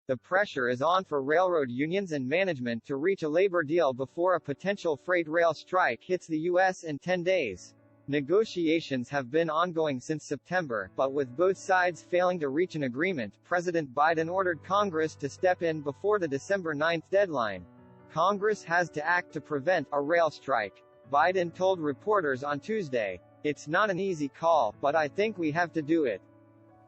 The pressure is on for railroad unions and management to reach a labor deal before a potential freight rail strike hits the U.S. in 10 days. Negotiations have been ongoing since September, but with both sides failing to reach an agreement, President Biden ordered Congress to step in before the December 9 deadline. Congress has to act to prevent a rail strike. Biden told reporters on Tuesday. It's not an easy call, but I think we have to do it.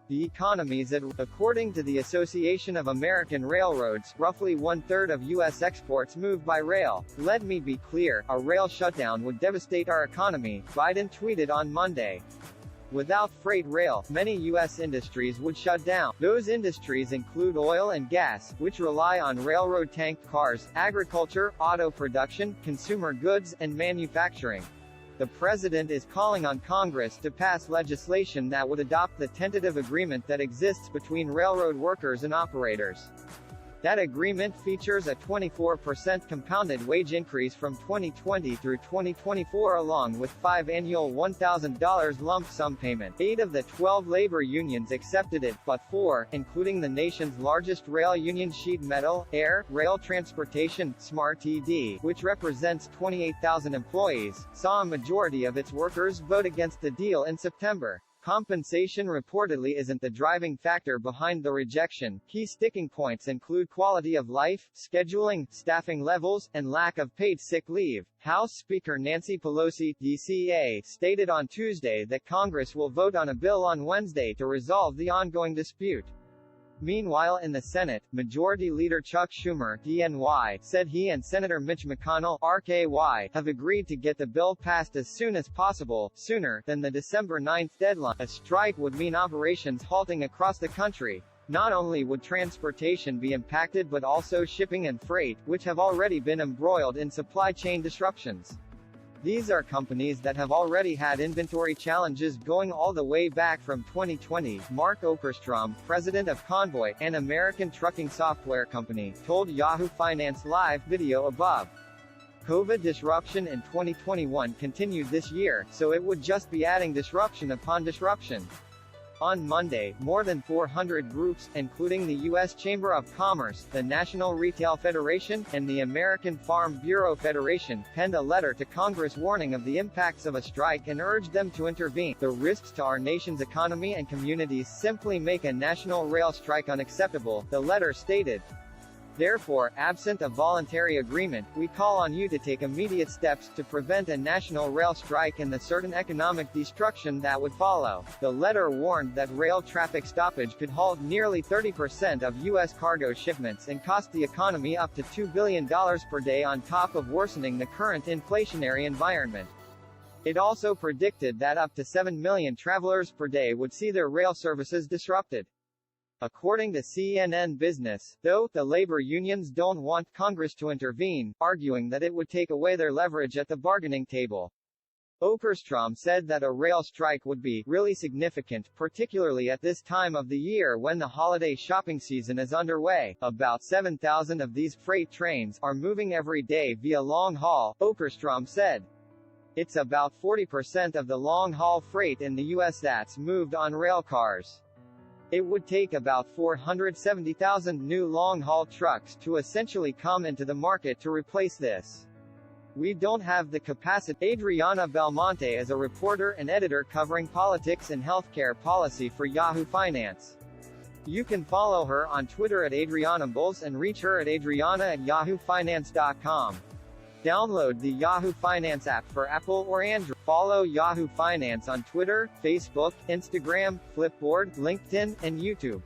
The economies at, according to the Association of American Railroads, roughly one-third of U.S. exports move by rail. Let me be clear, a rail shutdown would devastate our economy, Biden tweeted on Monday. Without freight rail, many U.S. industries would shut down. Those industries include oil and gas, which rely on railroad tanked cars, agriculture, auto production, consumer goods, and manufacturing. The president is calling on Congress to pass legislation that would adopt the tentative agreement that exists between railroad workers and operators. That agreement features a 24% compounded wage increase from 2020 through 2024 along with 5 annual $1,000 lump sum payments. 8 of the 12 labor unions accepted it, but 4, including the nation's largest rail union Sheet Metal, Air, Rail Transportation, SMART-TD, which represents 28,000 employees, saw a majority of its workers vote against the deal in September. Compensation reportedly isn't the driving factor behind the rejection. Key sticking points include quality of life, scheduling, staffing levels, and lack of paid sick leave. House Speaker Nancy Pelosi, DCA, stated on Tuesday that Congress will vote on a bill on Wednesday to resolve the ongoing dispute. Meanwhile in the Senate, Majority Leader Chuck Schumer, DNY, said he and Senator Mitch McConnell, RKY, have agreed to get the bill passed as soon as possible, sooner than the December 9 deadline. A strike would mean operations halting across the country. Not only would transportation be impacted but also shipping and freight, which have already been embroiled in supply chain disruptions. These are companies that have already had inventory challenges going all the way back from 2020, Mark Okerstrom, president of Convoy, an American trucking software company, told Yahoo Finance Live video above. COVID disruption in 2021 continued this year, so it would just be adding disruption upon disruption. On Monday, more than 400 groups, including the U.S. Chamber of Commerce, the National Retail Federation, and the American Farm Bureau Federation, penned a letter to Congress warning of the impacts of a strike and urged them to intervene. The risks to our nation's economy and communities simply make a national rail strike unacceptable, the letter stated. Therefore, absent a voluntary agreement, we call on you to take immediate steps to prevent a national rail strike and the certain economic destruction that would follow. The letter warned that rail traffic stoppage could halt nearly 30% of U.S. cargo shipments and cost the economy up to $2 billion per day on top of worsening the current inflationary environment. It also predicted that up to 7 million travelers per day would see their rail services disrupted. According to CNN Business, though, the labor unions don't want Congress to intervene, arguing that it would take away their leverage at the bargaining table. Okerstrom said that a rail strike would be really significant, particularly at this time of the year when the holiday shopping season is underway. About 7,000 of these freight trains are moving every day via long haul, Okerstrom said. It's about 40% of the long-haul freight in the U.S. that's moved on rail cars. It would take about 470,000 new long-haul trucks to essentially come into the market to replace this. We don't have the capacity. Adriana Belmonte is a reporter and editor covering politics and healthcare policy for Yahoo Finance. You can follow her on Twitter at AdrianaBulls and reach her at adriana@yahoofinance.com. Download the Yahoo Finance app for Apple or Android. Follow Yahoo Finance on Twitter, Facebook, Instagram, Flipboard, LinkedIn, and YouTube.